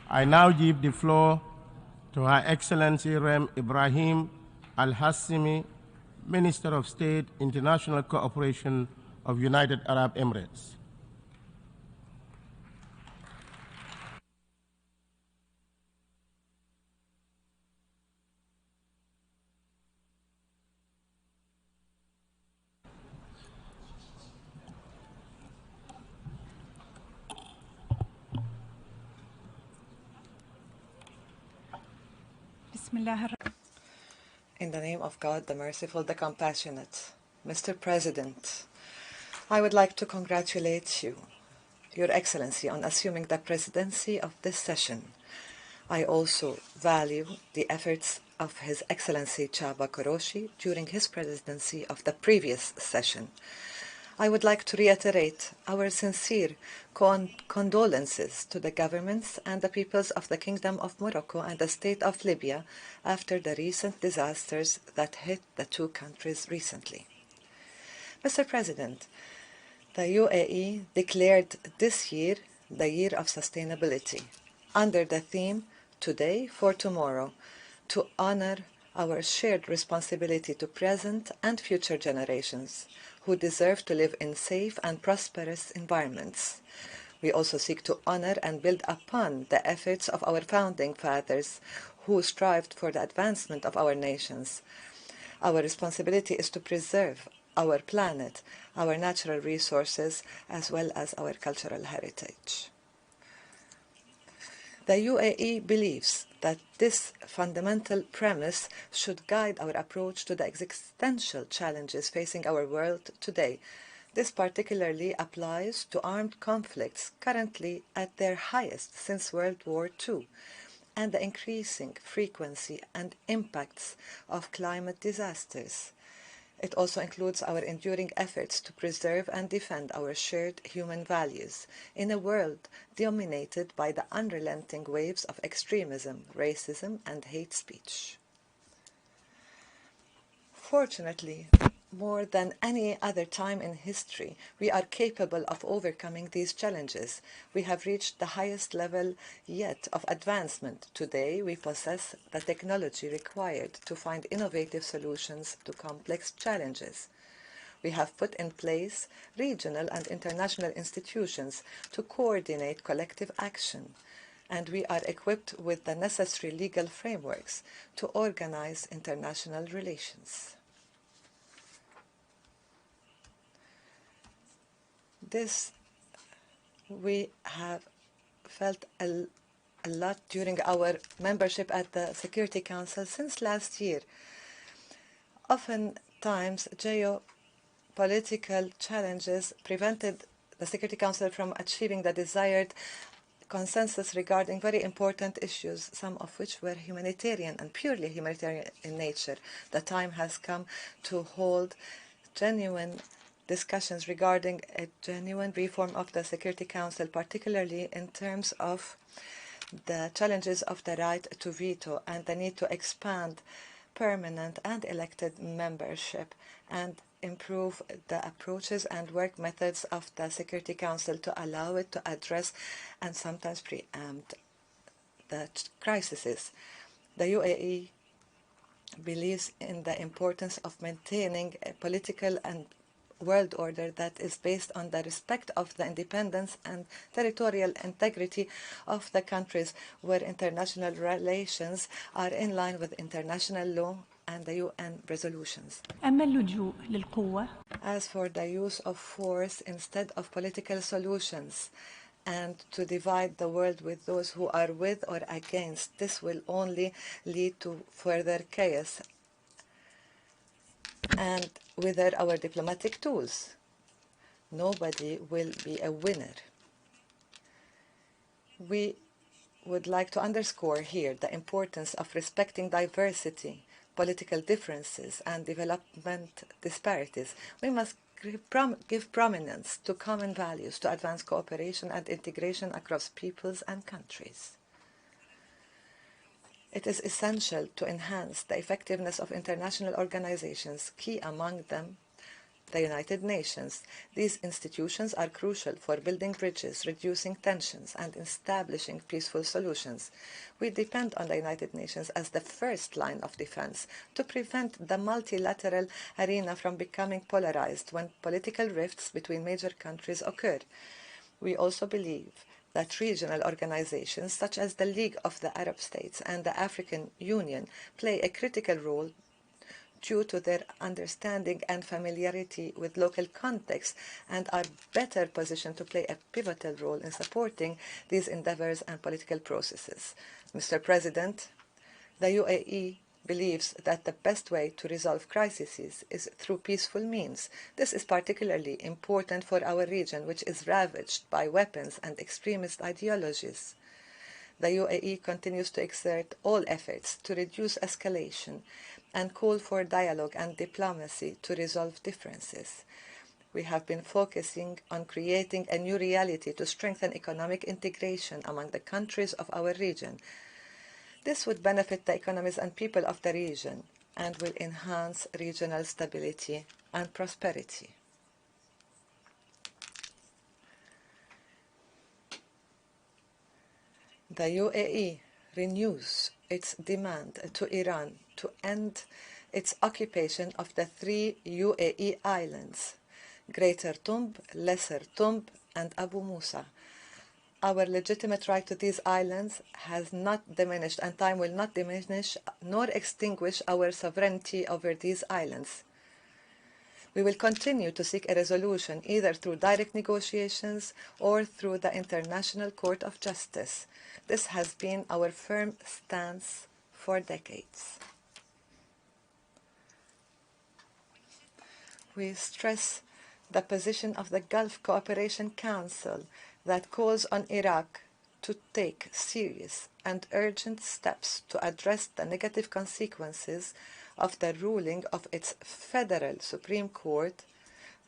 I now give the floor to Her Excellency Reem Ebrahim Al-Hashimy, Minister of State, International Cooperation of United Arab Emirates. In the name of God, the Merciful, the Compassionate, Mr. President, I would like to congratulate you, Your Excellency, on assuming the presidency of this session. I also value the efforts of His Excellency Chaba Koroshi during his presidency of the previous session. I would like to reiterate our sincere condolences to the governments and the peoples of the Kingdom of Morocco and the State of Libya after the recent disasters that hit the two countries recently. Mr. President, the UAE declared this year the Year of Sustainability under the theme Today for Tomorrow, to honor our shared responsibility to present and future generations who deserve to live in safe and prosperous environments. We also seek to honor and build upon the efforts of our founding fathers who strived for the advancement of our nations. Our responsibility is to preserve our planet, our natural resources, as well as our cultural heritage. The UAE believes that this fundamental premise should guide our approach to the existential challenges facing our world today. This particularly applies to armed conflicts currently at their highest since World War II, and the increasing frequency and impacts of climate disasters. It also includes our enduring efforts to preserve and defend our shared human values in a world dominated by the unrelenting waves of extremism, racism, and hate speech. Fortunately, more than any other time in history, we are capable of overcoming these challenges. We have reached the highest level yet of advancement. Today, we possess the technology required to find innovative solutions to complex challenges. We have put in place regional and international institutions to coordinate collective action, and we are equipped with the necessary legal frameworks to organize international relations. This we have felt a lot during our membership at the Security Council since last year. Oftentimes, geopolitical challenges prevented the Security Council from achieving the desired consensus regarding very important issues, some of which were humanitarian and purely humanitarian in nature. The time has come to hold genuine discussions regarding a genuine reform of the Security Council, particularly in terms of the challenges of the right to veto and the need to expand permanent and elected membership and improve the approaches and work methods of the Security Council to allow it to address and sometimes preempt the crises. The UAE believes in the importance of maintaining a political and world order that is based on the respect of the independence and territorial integrity of the countries, where international relations are in line with international law and the UN resolutions. As for the use of force instead of political solutions, and to divide the world with those who are with or against, this will only lead to further chaos and wither our diplomatic tools. Nobody will be a winner. We would like to underscore here the importance of respecting diversity, political differences, and development disparities. We must give prominence to common values to advance cooperation and integration across peoples and countries. It is essential to enhance the effectiveness of international organizations, key among them the United Nations. These institutions are crucial for building bridges, reducing tensions, and establishing peaceful solutions. We depend on the United Nations as the first line of defense to prevent the multilateral arena from becoming polarized when political rifts between major countries occur. We also believe that regional organizations such as the League of the Arab States and the African Union play a critical role due to their understanding and familiarity with local contexts and are better positioned to play a pivotal role in supporting these endeavors and political processes. Mr. President, the UAE believes that the best way to resolve crises is through peaceful means. This is particularly important for our region, which is ravaged by weapons and extremist ideologies. The UAE continues to exert all efforts to reduce escalation and call for dialogue and diplomacy to resolve differences. We have been focusing on creating a new reality to strengthen economic integration among the countries of our region. This would benefit the economies and people of the region and will enhance regional stability and prosperity. The UAE renews its demand to Iran to end its occupation of the 3 UAE islands, Greater Tomb, Lesser Tomb, and Abu Musa. Our legitimate right to these islands has not diminished, and time will not diminish nor extinguish our sovereignty over these islands. We will continue to seek a resolution either through direct negotiations or through the International Court of Justice. This has been our firm stance for decades. We stress the position of the Gulf Cooperation Council that calls on Iraq to take serious and urgent steps to address the negative consequences of the ruling of its federal Supreme Court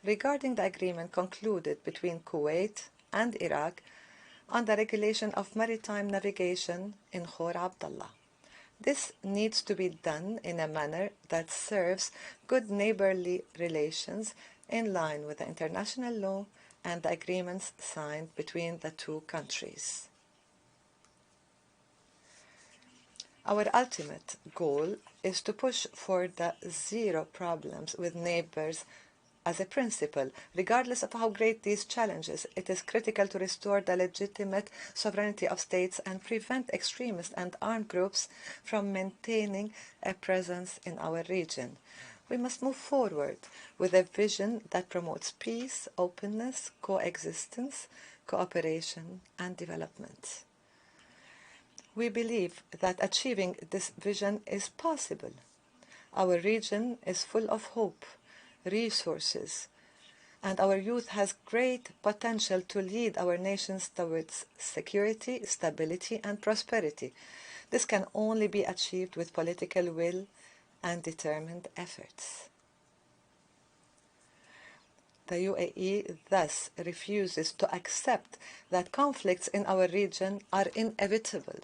regarding the agreement concluded between Kuwait and Iraq on the regulation of maritime navigation in Khor Abdullah. This needs to be done in a manner that serves good neighborly relations in line with the international law and the agreements signed between the two countries. Our ultimate goal is to push for the zero problems with neighbors as a principle. Regardless of how great these challenges, it is critical to restore the legitimate sovereignty of states and prevent extremist and armed groups from maintaining a presence in our region. We must move forward with a vision that promotes peace, openness, coexistence, cooperation, and development. We believe that achieving this vision is possible. Our region is full of hope, resources, and our youth has great potential to lead our nations towards security, stability, and prosperity. This can only be achieved with political will and determined efforts. The UAE thus refuses to accept that conflicts in our region are inevitable.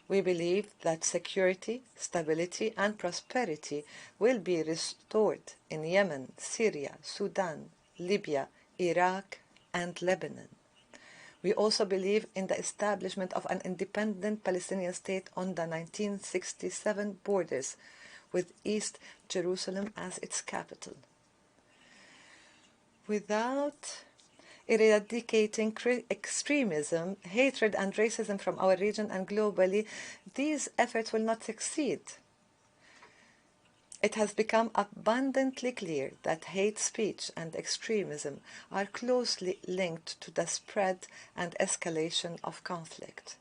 We believe that security, stability, and prosperity will be restored in Yemen, Syria, Sudan, Libya, Iraq, and Lebanon. We also believe in the establishment of an independent Palestinian state on the 1967 borders, with East Jerusalem as its capital. Without eradicating extremism, hatred, and racism from our region and globally, these efforts will not succeed. It has become abundantly clear that hate speech and extremism are closely linked to the spread and escalation of conflict.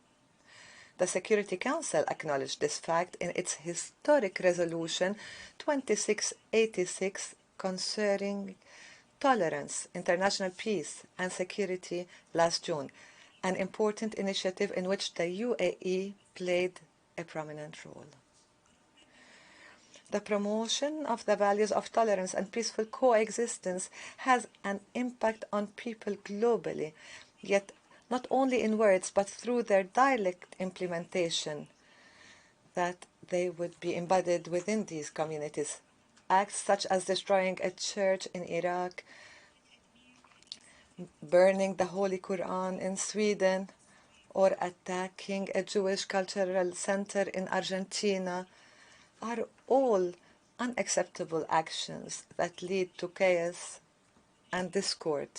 The Security Council acknowledged this fact in its historic resolution 2686 concerning tolerance, international peace, and security last June, an important initiative in which the UAE played a prominent role. The promotion of the values of tolerance and peaceful coexistence has an impact on people globally, yet not only in words but through their direct implementation, that they would be embedded within these communities. acts such as destroying a church in Iraq, burning the Holy Quran in Sweden, or attacking a Jewish cultural center in Argentina are all unacceptable actions that lead to chaos and discord.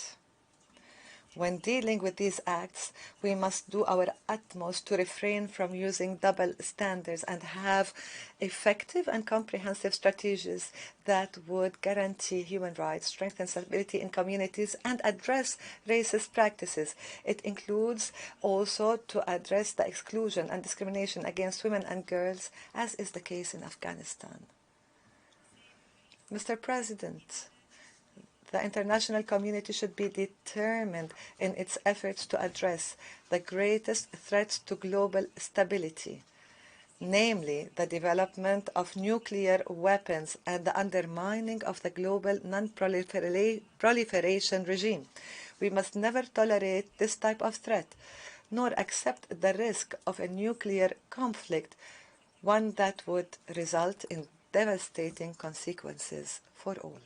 When dealing with these acts, we must do our utmost to refrain from using double standards and have effective and comprehensive strategies that would guarantee human rights, strengthen stability in communities, and address racist practices. It includes also to address the exclusion and discrimination against women and girls, as is the case in Afghanistan. Mr. President, the international community should be determined in its efforts to address the greatest threats to global stability, namely the development of nuclear weapons and the undermining of the global non-proliferation regime. We must never tolerate this type of threat, nor accept the risk of a nuclear conflict, one that would result in devastating consequences for all.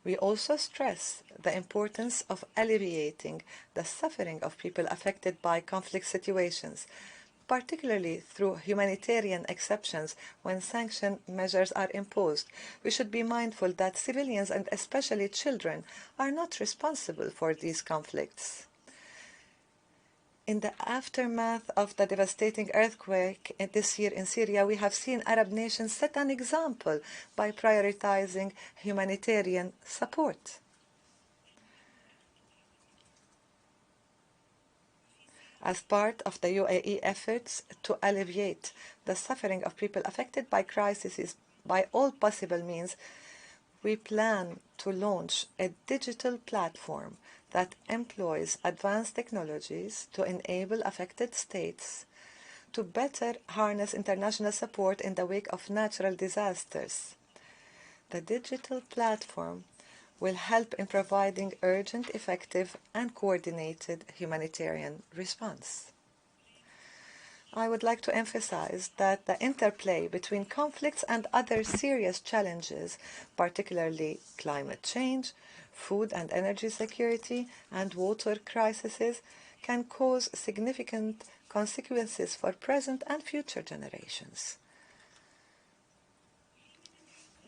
We also stress the importance of alleviating the suffering of people affected by conflict situations, particularly through humanitarian exceptions when sanction measures are imposed. We should be mindful that civilians, and especially children, are not responsible for these conflicts. In the aftermath of the devastating earthquake this year in Syria, we have seen Arab nations set an example by prioritizing humanitarian support. As part of the UAE efforts to alleviate the suffering of people affected by crises by all possible means, we plan to launch a digital platform that employs advanced technologies to enable affected states to better harness international support in the wake of natural disasters. The digital platform will help in providing urgent, effective, and coordinated humanitarian response. I would like to emphasize that the interplay between conflicts and other serious challenges, particularly climate change, food and energy security, and water crises, can cause significant consequences for present and future generations.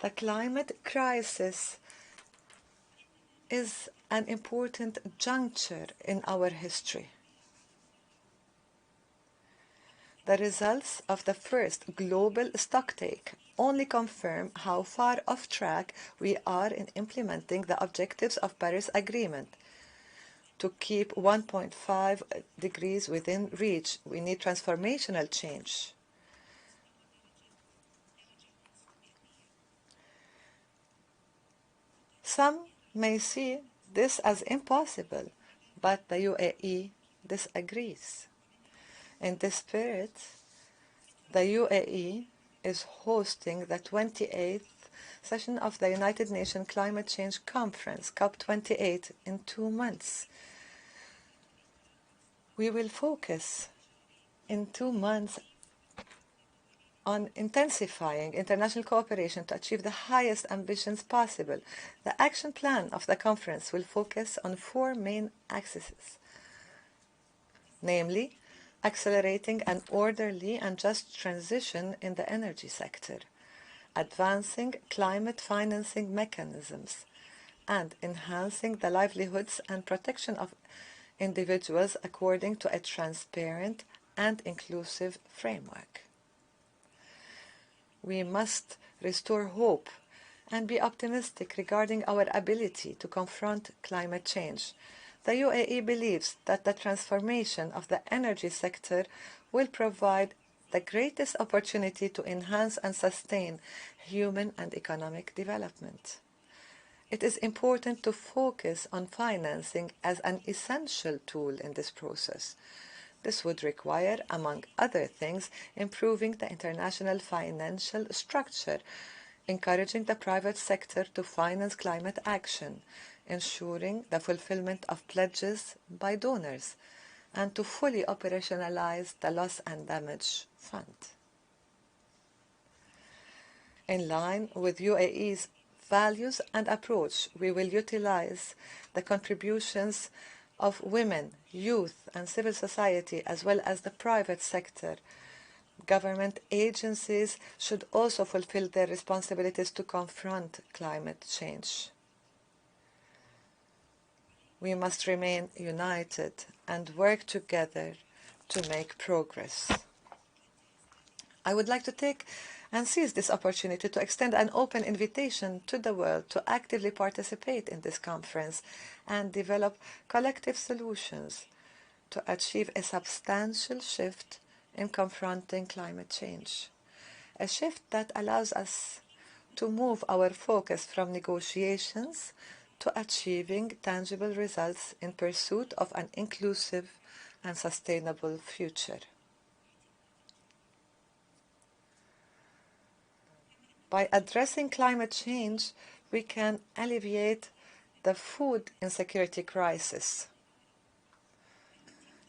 The climate crisis is an important juncture in our history. The results of the first global stocktake only confirm how far off track we are in implementing the objectives of Paris Agreement. To keep 1.5 degrees within reach, we need transformational change. Some may see this as impossible, but the UAE disagrees. In this spirit, the UAE is hosting the 28th session of the United Nations Climate Change Conference, COP28, in 2 months. We will focus in 2 months on intensifying international cooperation to achieve the highest ambitions possible. The action plan of the conference will focus on 4 main axes, namely, accelerating an orderly and just transition in the energy sector, advancing climate financing mechanisms, and enhancing the livelihoods and protection of individuals according to a transparent and inclusive framework. We must restore hope and be optimistic regarding our ability to confront climate change. The UAE believes that the transformation of the energy sector will provide the greatest opportunity to enhance and sustain human and economic development. It is important to focus on financing as an essential tool in this process. This would require, among other things, improving the international financial structure, encouraging the private sector to finance climate action, ensuring the fulfillment of pledges by donors, and to fully operationalize the Loss and Damage Fund. In line with UAE's values and approach, we will utilize the contributions of women, youth, and civil society, as well as the private sector. Government agencies should also fulfill their responsibilities to confront climate change. We must remain united and work together to make progress. I would like to take and seize this opportunity to extend an open invitation to the world to actively participate in this conference and develop collective solutions to achieve a substantial shift in confronting climate change. A shift that allows us to move our focus from negotiations to achieving tangible results in pursuit of an inclusive and sustainable future. By addressing climate change, we can alleviate the food insecurity crisis.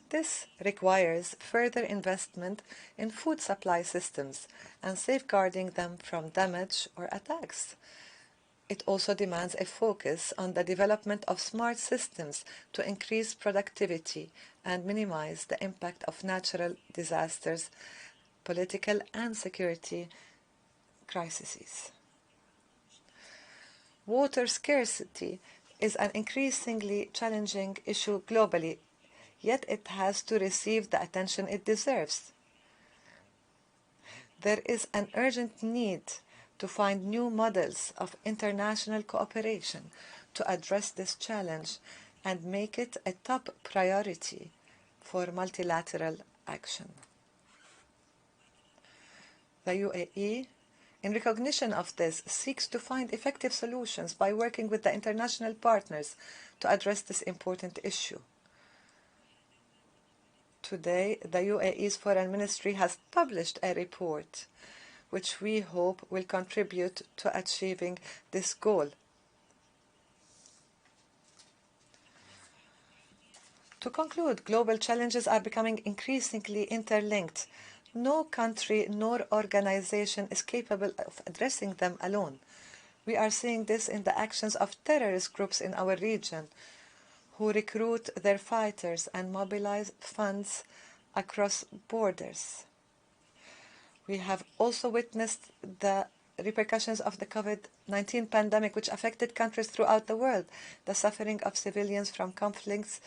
This requires further investment in food supply systems and safeguarding them from damage or attacks. It also demands a focus on the development of smart systems to increase productivity and minimize the impact of natural disasters, political and security crises. Water scarcity is an increasingly challenging issue globally, yet it has to receive the attention it deserves. There is an urgent need to find new models of international cooperation to address this challenge and make it a top priority for multilateral action. The UAE, in recognition of this, seeks to find effective solutions by working with the international partners to address this important issue. Today, the UAE's Foreign Ministry has published a report which we hope will contribute to achieving this goal. To conclude, global challenges are becoming increasingly interlinked. No country nor organization is capable of addressing them alone. We are seeing this in the actions of terrorist groups in our region, who recruit their fighters and mobilize funds across borders. We have also witnessed the repercussions of the COVID-19 pandemic, which affected countries throughout the world. The suffering of civilians from conflicts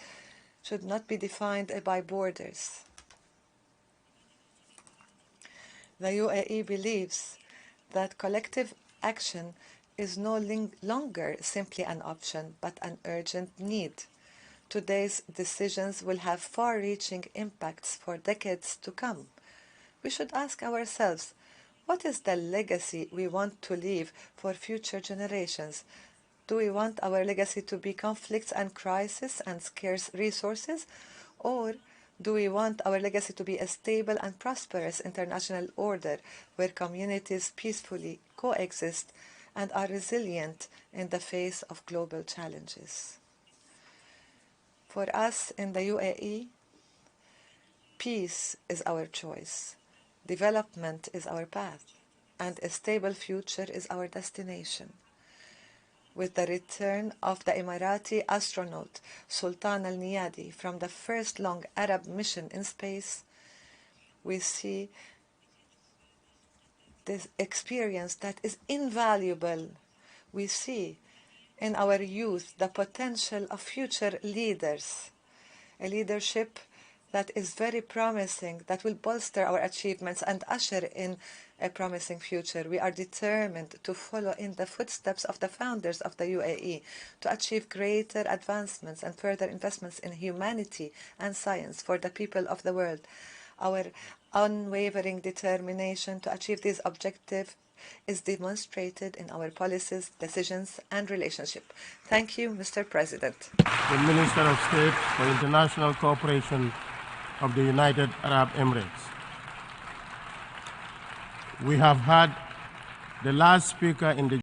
should not be defined by borders. The UAE believes that collective action is no longer simply an option, but an urgent need. Today's decisions will have far-reaching impacts for decades to come. We should ask ourselves, what is the legacy we want to leave for future generations? Do we want our legacy to be conflicts and crises and scarce resources? Or do we want our legacy to be a stable and prosperous international order where communities peacefully coexist and are resilient in the face of global challenges? For us in the UAE, peace is our choice, development is our path, and a stable future is our destination. With the return of the Emirati astronaut Sultan al-Niyadi from the first long Arab mission in space, we see this experience that is invaluable. We see in our youth the potential of future leaders, a leadership that is very promising, that will bolster our achievements and usher in a promising future. We are determined to follow in the footsteps of the founders of the UAE to achieve greater advancements and further investments in humanity and science for the people of the world. Our unwavering determination to achieve these objectives is demonstrated in our policies, decisions, and relationship. Thank you, Mr. President. The Minister of State for International Cooperation of the United Arab Emirates. We have had the last speaker in the